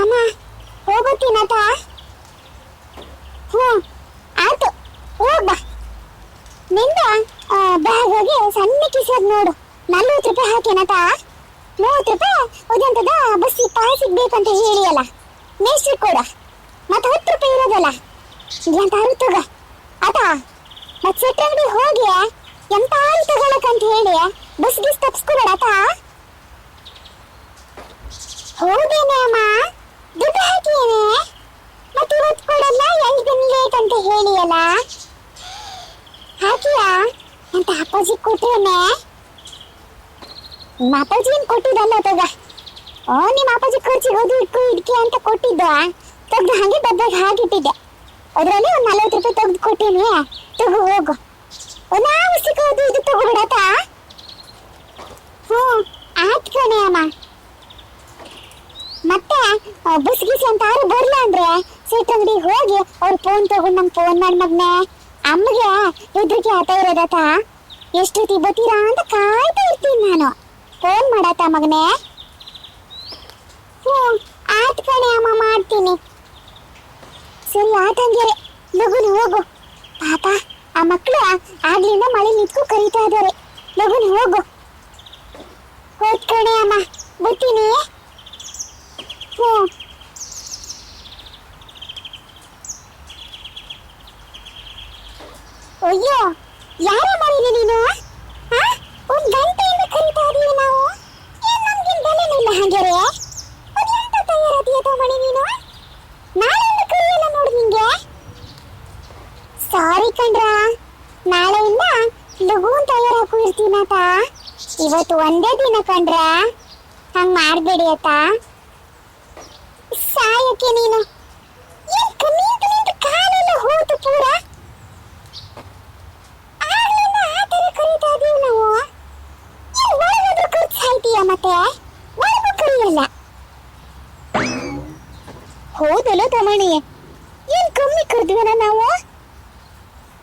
ಅಮ್ಮ ಹೋಗುತ್ತೀನತ. ಹ್ಞೂ ಆಯ್ತು ಹೋಗ್ಬಾ. ನಿಂದ ಬ್ಯಾಗ್ಗೆ ಸಣ್ಣ ಕಿಸದ್ ನೋಡು, 40 ರೂಪಾಯಿ ಹಾಕೇನತ. 30 ರೂಪಾಯಿ ಉದಂತದ ಬಸ್ಸಿ ಪಾಸಿಗೆ ಬೇಕಂತ ಹೇಳಿಯಲ್ಲ, ಮೇಸ್ಟ್ರಿ ಕೊಡ. ಮತ್ತೆ 10 ರೂಪಾಯಿ ಇರೋದಲ್ಲ ಎಂತ ತಗ ಆತ. ಮತ್ತೆ ಸೆಟ್ರಂಗಡಿ ಹೋಗಿ ಎಂತ ತಗೊಳಕಂತ ಹೇಳಿ ಬಸ್ ಗಿಸ್ ತಪ್ಸ್ಕೊಬೇಡ ಆತ. ಹೌದೇನೆ ಅಮ್ಮ, ದುಡ್ಡು ಹಾಕಿಯೇನೆ. ಮತ್ತೆ ಇವತ್ತು ಕೊಡಲ್ಲ, 2 ದಿನ ಲೇಟ್ ಅಂತ ಹೇಳಿಯಲ್ಲ, ಹಾಕಿಯಾ ಅಂತ ಅಪ್ಪಾಜಿ ಕೊಟ್ಟೇನೆ. ನಿಮ್ಮ ಅಪ್ಪಾಜಿ ಏನ್ ಕೊಟ್ಟಿದ್ದಲ್ಲ ತಗ. ನಿಮ್ಮ ಅಪ್ಪಾಜಿ ಖರ್ಚಿಗೆ ಹೋದು ಇಡ್ಕೆ ಅಂತ ಕೊಟ್ಟಿದ್ದ, ತೆಗ್ದು ಹಾಗೆ ಡಬ್ಬಾಗ ಹಾಕಿಟ್ಟಿದ್ದೆ. ಅದರಲ್ಲಿ ಒಂದು 40 ರೂಪಾಯಿ ತೆಗ್ದು ಕೊಟ್ಟೇನಿ, ತಗೋ ಹೋಗು. ನಾವು ಸಿಗೋದು ಇದು ತಗೋಬಿಡತ್ತ. ಹ್ಞೂ ಆಯ್ತು ಕಣೆ ಅಮ್ಮ. ಮತ್ತೆ ಬಸ್ ಗೀಸ್ ಅಂತ ಯಾರು ಬರ್ಲ ಅಂದ್ರೆ ಸೀಟ್ ಅಂಗಡಿ ಹೋಗಿ ಅವ್ರು ಫೋನ್ ತಗೊಂಡು ನಂಗೆ ಫೋನ್ ಮಾಡಿ ಮಗ್ನೆ, ಅಮ್ಮಗೆ ಹೆದ್ರಿಕೆ ಆತ ಇರೋದತ್ತ. ಎಷ್ಟೊತ್ತಿ ಬತ್ತೀರಾ ಅಂತ ಕಾಯ್ತಾ ಇರ್ತೀನಿ ನಾನು. ಫೋನ್ ಮಾಡತ್ತ ಮಗನೆ. ಹ್ಞೂ ಆಯ್ತು ಕಣೆ ಅಮ್ಮ, ಮಾಡ್ತೀನಿ. ಸರಿ ಆತಂಗೆರೆ, ಲಗುನ್ ಹೋಗು. ಪಾಪ ಆ ಮಕ್ಕಳು ಆಗ್ಲಿಂದ ಮಳೆ ನಿಂತ್ಕೊ ಕರೀತಾ ಇದ್ದಾರೆ. ಲಗುನ್ ಹೋಗು. ಹೋದ್ ಕಣೆ ಅಮ್ಮ, ಬರ್ತೀನಿ. ಹ್ಞೂ ಅಯ್ಯೋ ಯಾರ ಮಾಡಿದೆ ನೀನು? ಒಂದು ಗಂಟೆಯಿಂದ ಕರೀತಾ ಇದೀವಿ ನಾವು. ಏನ್ ನಮ್ಗೇನು ಬೆಲೆನೇ ಇಲ್ಲ ಹಾಗೆರೆ. ಅದು ಎಂತ ತಯಾರಾದಿಯ ತಮಣಿ ನೀನು? ನಾಳೆಯಿಂದ ಕರೆಯಲ್ಲ ನೋಡು ನಿಂಗೆ. ಸಾರಿ ಕಣ್ರ, ನಾಳೆಯಿಂದ ಲಘೂನ್ ತಯಾರಾಕು ಇರ್ತೀನತ. ಇವತ್ತು ಒಂದೇ ದಿನ ಕಣ್ರ, ಹಂಗ್ ಮಾಡ್ಬೇಡಿ ಆತ. ಸಾಯಕ್ಕೆ ನೀನು ಏನ್ ನಿಂತು ನಿಂತು ಕಾಲೆಲ್ಲ ಹೋತು ಪೂರ. ಆಗ್ಲಿಂದ ಆ ಥರ ಕರೀತಾ ಇದೀವಿ ನಾವು. ಏನ್ ಒಳಗಾದ್ರೂ ಖರ್ಚು ಸಾಯ್ತೀಯ, ಮತ್ತೆ ಒಳಗೂ ಕರಿಯಲ್ಲ. ಹೌದಲ್ಲ ತಮಣಿ, ಏನ್ ಕಮ್ಮಿ ಕರೆದ್ವನ ನಾವು?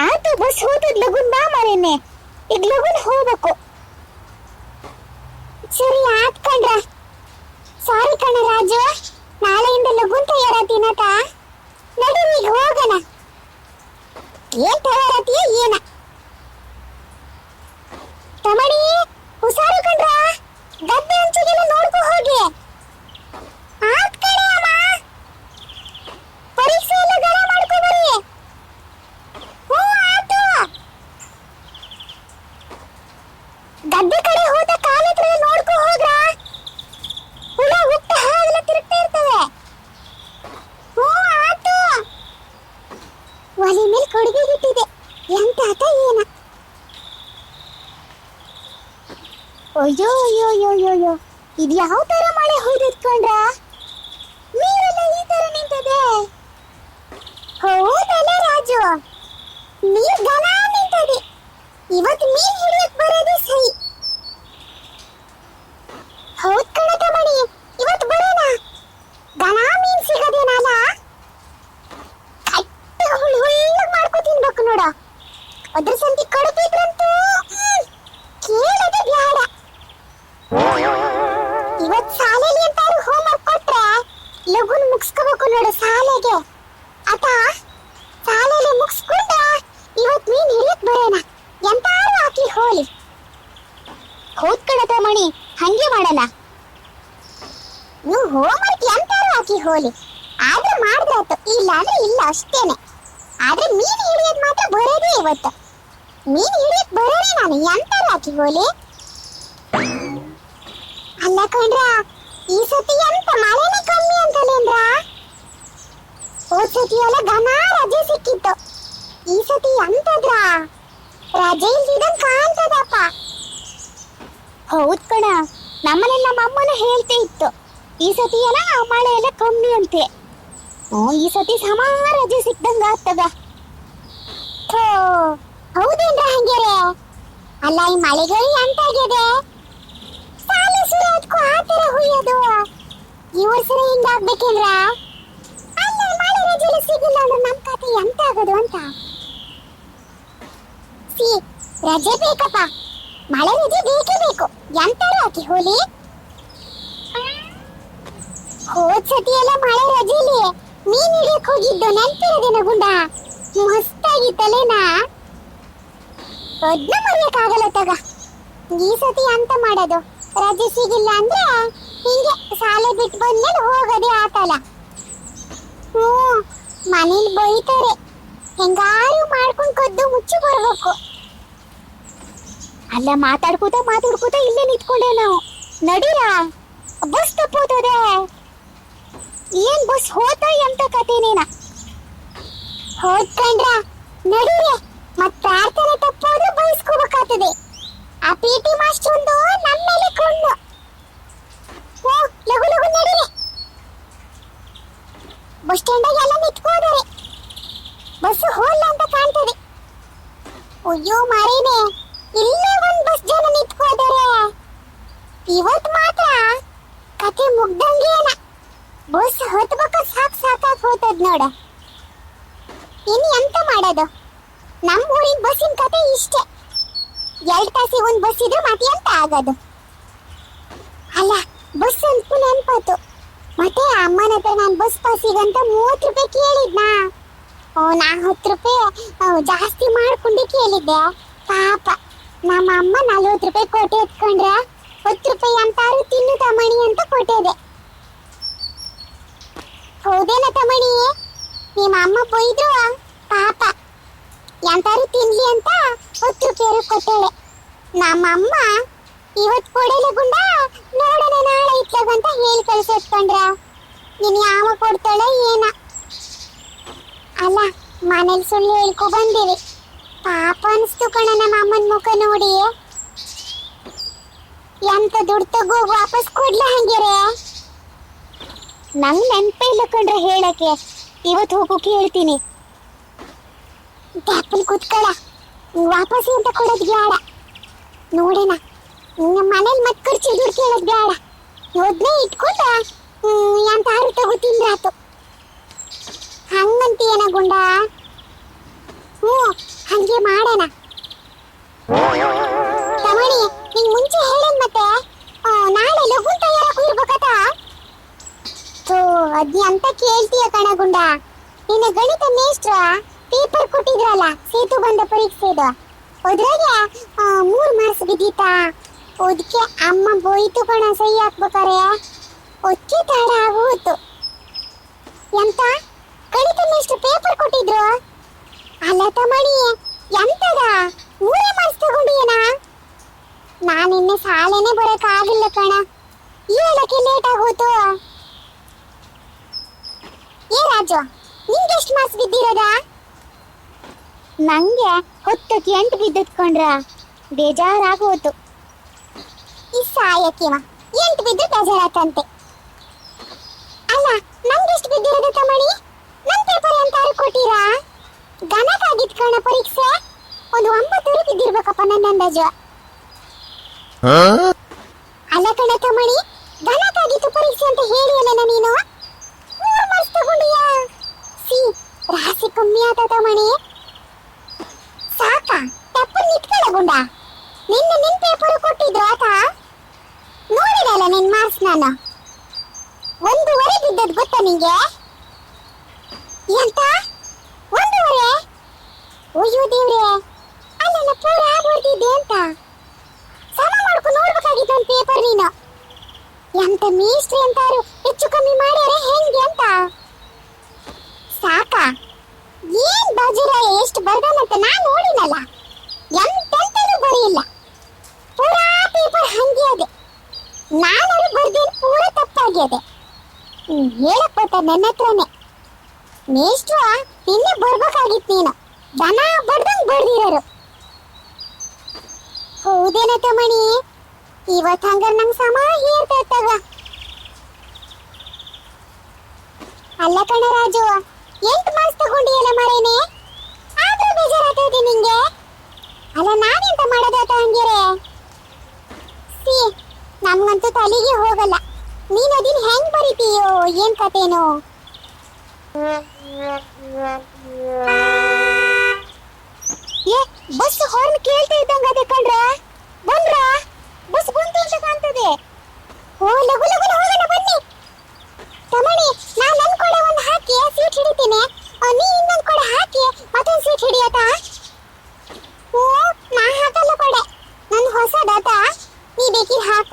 ಆಯ್ತು ಬಸ್ ಹೋದದ್ ಲಗುನ್ ಬಾ ಮಾರೇನೆ, ಈಗ ಲಗುನ್ ಹೋಗ್ಬೇಕು. ಸರಿ ಆತ್ ಕಣ್ರ. ಸಾರಿ ಕಣ ರಾಜು, ನಾಳೆಯಿಂದ ಲಗುನ್ ತಯಾರಾತೀನತ. ನಡಿ ಈಗ ಹೋಗೋಣ. ಏನ್ ತಯಾರಾತೀಯ ಏನ? ತಮಣಿ ಹುಷಾರು ಕಣ್ರ, ಗದ್ದೆ ಅಂಚಿಗೆಲ್ಲ ನೋಡ್ಕೊ ಹೋಗಿ. ಆತ್ ಕಣೆ ಅಮ್ಮ, ಪರೀಕ್ಷೆ ಎಲ್ಲ ಗಣ ಮಾಡ್ಕೊ ಬರಿ. ಹ್ಞೂ ಆಯ್ತು. ಗದ್ದೆ ಕಡೆ ಹೋದ ಕಾಲತ್ರ ನೋಡ್ಕೊ ಹೋಗ್ರ, ಹುಳ ಹುಟ್ಟ ಹಾಗೆಲ್ಲ ತಿರುಗ್ತಾ ಇರ್ತವೆ. ಹ್ಞೂ ಆಯ್ತು. ಒಲೆ ಮೇಲೆ ಕೊಡುಗೆ ಇಟ್ಟಿದೆ, ಎಂತ ಆತ ಏನ. ಅಯ್ಯೋ ಅಯ್ಯೋ ಅಯ್ಯೋ ಅಯ್ಯೋ, ಇದು ಯಾವ ತರ ಮಳೆ ಹೊಯ್ದಿಟ್ಕೊಂಡ್ರ? ನೀರೆಲ್ಲ ಈ ತರ ನಿಂತದೆ. ಹೌದಲ್ಲ ರಾಜು, ನೀರ್ ಘನ ನಿಂತದೆ. ಇವತ್ತು ಮೀನ್ ಹಿಡಿಯಕ್ ಬರೋದೇ ಸೈ. ಹೌದ್ ಕಣ ತಮಣಿ, ಇವತ್ತು ಬರೋಣ. ಘನ ಮೀನ್ ಸಿಗದೇನಲ್ಲ, ಕಟ್ಟ ಹುಳ್ ಹುಳ್ಳಗ್ ಮಾಡ್ಕೊ ತಿನ್ಬೇಕು ನೋಡ. ಅದ್ರ ಸಂತಿ ಕಡುಬಿದ್ರಂತೂ ಕೇಳದೆ ಬ್ಯಾಡ. ಇವತ್ ಶಾಲೆಲಿ ಅಂತಾರು ಹೋಮ್ವರ್ಕ್ ಕೊಟ್ರೆ ಲಗುನ್ ಮುಗಿಸ್ಕೋಬೇಕು ನೋಡು ಶಾಲೆಗೆ. ಆತ ಶಾಲೆಲಿ ಮುಗಿಸ್ಕೊಂಡ ಇವತ್ ಮೀನ್ ಹಿಡಿಯಕ್ ಬರೋಣ, ಎಂತಾರು ಹಾಕಿ ಹೋಲಿ. ಹೌದ್ ಕಣ ತಮಣಿ, ಹಂಗೆ ಮಾಡೋಣ. ನೀವು ಹೋಮ್ವರ್ಕ್ ಎಂತಾರು ಹಾಕಿ ಹೋಲಿ, ಆದ್ರೆ ಮಾಡಿದ್ರಾಯ್ತು, ಇಲ್ಲ ಅಂದ್ರೆ ಇಲ್ಲ ಅಷ್ಟೇನೆ. ಆದ್ರೆ ಮೀನ್ ಹಿಡಿಯೋದ್ ಮಾತ್ರ ಬರೋದೇ ಇವತ್ತು. ಮೀನ್ ಹಿಡಿಯಕ್ ಬರೋದೇ ನಾನು, ಎಂತಾರು ಹಾಕಿ ಹೋಲಿ. ಅಲ್ಲ ಕಣ್ರ, ಈ ಸತಿ ಎಂತ ಮಳೆನೇ ಕಮ್ಮಿ ಅಂತಲೇಂದ್ರ. ಹೋದ್ ಸತಿ ಎಲ್ಲ ಘನ ರಜೆ ಸಿಕ್ಕಿತ್ತು, ಈ ಸತಿ ಎಂತದ್ರ ರಜೆ ಇಲ್ದಿದಂಗ್ ಕಾಣ್ತದಪ್ಪ. ಹೌದ್ ಕಣ, ನಮ್ಮನೆಲ್ಲ ನಮ್ಮ ಅಮ್ಮನ ಹೇಳ್ತಾ ಇತ್ತು, ಈ ಸತಿ ಎಲ್ಲ ಮಳೆ ಎಲ್ಲ ಕಮ್ಮಿ ಅಂತೆ. ಈ ಸತಿ ಸಮ ರಜೆ ಸಿಕ್ದಂಗ ಆಗ್ತದ. ಹೌದೇನ್ರ ಹಂಗೇರೆ? ಅಲ್ಲ ಈ ಮಳೆಗಳು ಎಂತಾಗಿದೆ? ಸಾಲ ಸುರೋದ್ಕು ಆ ತರ ಹುಯ್ಯೋದು ಈ ವರ್ಷ ಹಿಂಗಾಗ್ಬೇಕೇನ್ರ? ಅಲ್ಲ ಮಳೆ ರಜೆ ಸಿಗಿಲ್ಲ ಅಂದ್ರೆ ನಮ್ ಕತೆ ಎಂತ ಆಗೋದು ಅಂತ. ರಜೆ ಬೇಕಪ್ಪ, ಮಳೆ ರಜೆ ಬೇಕೇ ಬೇಕು, ಎಂತಾರು ಹಾಕಿ ಹೋಲಿ. ಹೋದ್ ಸತಿ ಎಲ್ಲ ಮಳೆ ರಜೆಲಿ ಮೀನ್ ಹಿಡಿಯಕ್ ಹೋಗಿದ್ದು ನೆನ್ಪಿರೋದೇನ ಗುಂಡ? ಮಸ್ತಾಗಿತ್ತಲೇನಾ? ಅದನ್ನ ಮರೆಯಕ್ ಆಗಲ್ಲ ತಗ. ಈ ಸತಿ ಅಂತ ಮಾಡೋದು, ರಜೆ ಸಿಗಿಲ್ಲ ಅಂದ್ರೆ ಹಿಂಗೆ ಶಾಲೆ ಬಿಟ್ಟು ಬಂದ್ಮೇಲೆ ಹೋಗೋದೇ ಆತಲ್ಲ. ಮನೇಲಿ ಬೈತಾರೆ, ಹೆಂಗಾರು ಮಾಡ್ಕೊಂಡ್ ಕದ್ದು ಮುಚ್ಚಿ ಬರ್ಬೇಕು. ಅಲ್ಲ ಮಾತಾಡ್ಕೋತ ಇಲ್ಲೇ ನಿಂತ್ಕೊಂಡೆ ನಾವು. ನಡೀರಾ, ಬಸ್ ತಪ್ಪೋತದೆ. ಏನ್ ಬಸ್ ಹೋತ ಎಂತ ಕಥೆನೇನ? ಹೋದ್ಕಂಡ್ರ ನಡೀರೆ, ಮತ್ ಪ್ರಾರ್ಥನೆ ತಪ್ಪೋದ್ರೆ ಬಯಸ್ಕೋಬೇಕಾಗ್ತದೆ. ಆ ಪಿಟಿ ಮಾಸ್ಟರ್ ಒಂದು ನಮ್ಮ ಮೇಲೆ ಕೊಂಡು. ಲಗು ಲಗು ನಡೀರೆ. ಬಸ್ ಸ್ಟ್ಯಾಂಡಾಗ ಎಲ್ಲ ನಿಂತ್ಕೋದಾರೆ, ಬಸ್ ಹೋಲ್ಲ ಅಂತ ಕಾಣ್ತದೆ. ಅಯ್ಯೋ ಮಾರೇನೆ, ಇಲ್ಲೇ ಒಂದ್ ಬಸ್ ಜನ ನಿಂತ್ಕೋದಾರೆ. ಇವತ್ ಮಾತ್ರ ಕತೆ ಮುಗ್ದಂಗೇನ. ಬಸ್ ಹತ್ಬೇಕ ಸಾಕಾಗ್ ಹೋತದ್ ನೋಡ. ಇನ್ನು ಎಂತ ಮಾಡೋದು? ನಮ್ಮ ಊರಿನ ಬಸ್ಸಿನ ಕತೆ ಇಷ್ಟೇ. 2 ತಾಸಿಗೆ ಒಂದು ಬಸ್ ಇದ್ರೆ ಮತ್ತೆ ಎಂತ ಆಗೋದು? ಅಲ್ಲ, ಬಸ್ ಅಂತ ನೆನ್ಪಾತು. ಮತ್ತೆ ಅಮ್ಮನ ಹತ್ರ ನಾನು ಬಸ್ ಪಾಸಿಗಂತ 30 ರೂಪಾಯಿ ಕೇಳಿದ್ನಾ? 10 ರೂಪಾಯಿ ಜಾಸ್ತಿ ಮಾಡ್ಕೊಂಡು ಕೇಳಿದ್ದೆ. ಪಾಪ ನಮ್ಮ ಅಮ್ಮ 40 ರೂಪಾಯಿ ಕೊಟ್ಟೆ ಎತ್ಕೊಂಡ್ರೆ 10 ರೂಪಾಯಿ ಅಂತಾರು ತಿನ್ನು ತಮಣಿ ಅಂತ ಕೊಟ್ಟಿದೆ. ಹೌದೇನ ತಮಣಿ? ನಿಮ್ಮ ಅಮ್ಮ ಬೈದ್ರು ಪಾಪ, ಎಂತಾರು ತಿನ್ಲಿ ಅಂತ 10 ರೂಪಾಯಿ ಕೊಟ್ಟಳೆ. ನಮ್ಮಮ್ಮ ಇವತ್ತು ಕೊಡಲೆ ಗುಂಡ, ನೋಡೋಣ ನಾಳೆ ಇಟ್ಲಾಗಂತ ಹೇಳಿ ಕಳ್ಸೆತ್ಕೊಂಡ್ರ. ನೀನ್ ಯಾವ ಕೊಡ್ತಾಳೆ ಏನ? ಅಲ್ಲ, ಮನೇಲಿ ಸುಳ್ಳು ಹೇಳ್ಕೊ ಬಂದಿವಿ. ಪಾಪ ಅನಿಸ್ತು ಕಣ ನಮ್ಮ ಅಮ್ಮನ ಮುಖ ನೋಡಿ. ಎಂತ ದುಡ್ಡು ತಗೋ ವಾಪಸ್ ಕೊಡ್ಲ ಹಂಗಿರೆ? ನಂಗೆ ನೆನಪೇ ಇಲ್ಲ ಕಣ್ರೆ ಹೇಳಕ್ಕೆ. ಇವತ್ತು ಹೋಗೋಕೆ ಹೇಳ್ತೀನಿ. ಟ್ಯಾಪಲ್ ಕೂತ್ಕೊಳ್ಳ, ವಾಪಸ್ ಅಂತ ಕೊಡೋದು ಬೇಡ. ನೋಡೋಣ, ನಮ್ಮ ಮನೇಲಿ ಮತ್ತೆ ಖರ್ಚು ದುಡ್ಡು ಕೇಳೋದು ಬೇಡ. ಯೋದ್ನೇ ಇಟ್ಕೊಂಡು ಎಂತಾರು ತಗೋ ತಿಂದ್ರಾತು. ಹಂಗಂತೀಯನ ಗುಂಡ? ಹಂಗೆ ಮಾಡೋಣ. ತಮಣಿ, ನಿಂಗೆ ಮುಂಚೆ ಹೇಳೇನ್ ಮತ್ತೆ ನಾಳೆ ಲಘು ತಯಾರಾಗಿ ಇರ್ಬೇಕತ್ತ. ಅದ್ನಿ ಅಂತ ಕೇಳ್ತೀಯ ಕಣ ಗುಂಡ. ನಿನ್ನ ಗಣಿತ ಮೇಷ್ಟ್ರ ಪೇಪರ್ ಕೊಟ್ಟಿದ್ರಲ್ಲ, ಸೇತು ಬಂದ ಪರೀಕ್ಷೆದು, ಅದ್ರಾಗೆ 3 ಮಾರ್ಕ್ಸ್ ಬಿದ್ದೀತಾ. ಅದಕ್ಕೆ ಅಮ್ಮ ಬೋಯ್ತು ಕಣ ಸಹಿ ಹಾಕ್ಬೇಕಾರೆ. ಅದಕ್ಕೆ ತಡ ಆಗೋಯ್ತು. ಎಂತ ಗಣಿತ ಮೇಷ್ಟ್ರ ಪೇಪರ್ ಕೊಟ್ಟಿದ್ರು? ಅಲ್ಲ ತಮಣಿ, ಎಂತದ 3 ಮಾರ್ಕ್ಸ್ ತಗೊಂಡಿಯೇನಾ? ನಾನಿನ್ನೆ ಶಾಲೆನೇ ಬರಕ್ ಆಗಿಲ್ಲ ಕಣ, ಹೇಳಕ್ಕೆ ಲೇಟ್ ಆಗೋಯ್ತು. ಏ ರಾಜು, ನಿಂಗೆ ಎಷ್ಟು ಮಾರ್ಕ್ಸ್ ಬಿದ್ದಿರೋದ? ನಂಗೆ 10ಕ್ಕೆ 8 ಬಿದ್ದದ್ಕೊಂಡ್ರ, ಬೇಜಾರಾಗೋಯ್ತು. ಈ ಸಾಯಕ್ಕಿವ 8 ಬಿದ್ದು ಬೇಜಾರಾತಂತೆ. ಅಲ್ಲ, ನಂಗೆಷ್ಟು ಬಿದ್ದಿರೋದು ತಮಣಿ? ನನ್ ಪೇಪರ್ ಎಂತಾರು ಕೊಟ್ಟಿರಾ? ಗಣಕಾಗಿದ್ ಕಣ ಪರೀಕ್ಷೆ, ಒಂದು 9 ಬಿದ್ದಿರ್ಬೇಕಪ್ಪ ನನ್ನ ಅಂದಾಜು. ಅಲ್ಲ ಕಣ ತಮಣಿ, ಗಣಕಾಗಿತ್ತು ಪರೀಕ್ಷೆ ಅಂತ ಹೇಳಿ ಅಲ್ಲ ನೀನು. 3 ಮಾರ್ಕ್ಸ್ ತಗೊಂಡಿಯಾ? ರಾಶಿ ಕಮ್ಮಿ ಆತ ತಮಣಿ. ಸಾಕ ತಪ್ಪು ನಿತ್ಕೊಳ್ಳ ಗುಂಡ. ನಿನ್ನ ಪೇಪರ್ ಕೊಟ್ಟಿದ್ರು ಆತ ನೋಡಿರಲ್ಲ ನಿನ್ ಮಾರ್ಕ್ಸ್. ನಾನು 1.5 ಬಿದ್ದದ್ ಗೊತ್ತಾ ನಿಂಗೆ? ಎಂತ 1.5? ಅಯ್ಯೋ ದೇವ್ರೆ, ಅಲ್ಲ ಪೂರ ಬರ್ದಿದ್ದೆ ಅಂತ ಸಮ ಮಾಡ್ಕೊಂಡು ನೋಡ್ಬೇಕಾಗಿತ್ತು ಒಂದು ಪೇಪರ್ ನೀನು. ಎಂತ ಮೇಷ್ಟ್ರಿ ಅಂತಾರು ಹೆಚ್ಚು ಕಮ್ಮಿ ಮಾಡ್ಯಾರೆ ಹೆಂಗೆ ಅಂತ. ಸಾಕ ಏನ್ ಬಾಜುರ ಎಷ್ಟು ಬರ್ದಾನಂತ ನಾನ್ ನೋಡಿನಲ್ಲ. ಎಂತೆಂತನೂ ಬರೆಯಿಲ್ಲ, ಪೂರಾ ಪೇಪರ್ ಹಂಗೆ ಅದೆ. ನಾನಾರು ಬರ್ದೇನು ಪೂರ ತಪ್ಪಾಗ್ಯದೆ. ಹೇಳಕ್ ಬರ್ತ ನನ್ನ ಹತ್ರನೇ. ಮೇಷ್ಟ್ರು ನಿನ್ನೆ ಬರ್ಬೇಕಾಗಿತ್ತು ನೀನು, ದನ ಬರ್ದಂಗ್ ಬರ್ದಿರೋರು. ಹೌದೇನ ತಮಣಿ? ಇವತ್ತು ಹಂಗಾರ ನಂಗೆ ಸಮ ಹೇಳ್ತಾಗ. ಅಲ್ಲ ಕಣ ರಾಜು, 8 ಮಾರ್ಕ್ಸ್ ತಗೊಂಡಿಯಲ್ಲ ಮರೇನೆ, ಆದ್ರೂ ಬೇಜಾರಾಗ್ತದೆ ನಿಂಗೆ. ಅಲ್ಲ ನಾನೆಂತ ಮಾಡೋದಾತ ಹಂಗಿರೆ? ನಮ್ಗಂತೂ ತಲೆಗೆ ಹೋಗಲ್ಲ. ನೀನು ಅದನ್ನ ಹೆಂಗ್ ಬರೀತೀಯೋ ಏನ್ ಕಥೆನೋ. ಏ ಬಸ್ ಹಾರ್ನ್ ಕೇಳ್ತಾ ಇದ್ದಂಗ ಅದೇ ಕಣ್ರ. ಬಂದ್ರ ಬಸ್ ಬಂತು ಅಂತ ಕಾಣ್ತದೆ. ಓ ಲಗು ಲಗು ಹೋಗೋಣ ಬನ್ನಿ.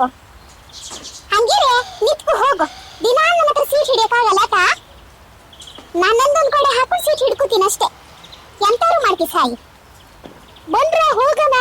ಹಾಕೋ. ಹಂಗಿರೆ ನಿತ್ಕು ಹೋಗು. ದಿನಾ ನನ್ನ ಹತ್ರ ಸೀಟ್ ಹಿಡಿಯಕ್ಕಾಗಲ್ಲ ಆತ. ನನ್ನೊಂದೊಂದು ಕಡೆ ಹಾಕೊಂಡು ಸೀಟ್ ಹಿಡ್ಕೋತೀನಿ ಅಷ್ಟೇ. ಎಂತಾರು ಮಾಡ್ತಿ ಸಾಯಿ. ಬಂದ್ರ ಹೋಗಣ.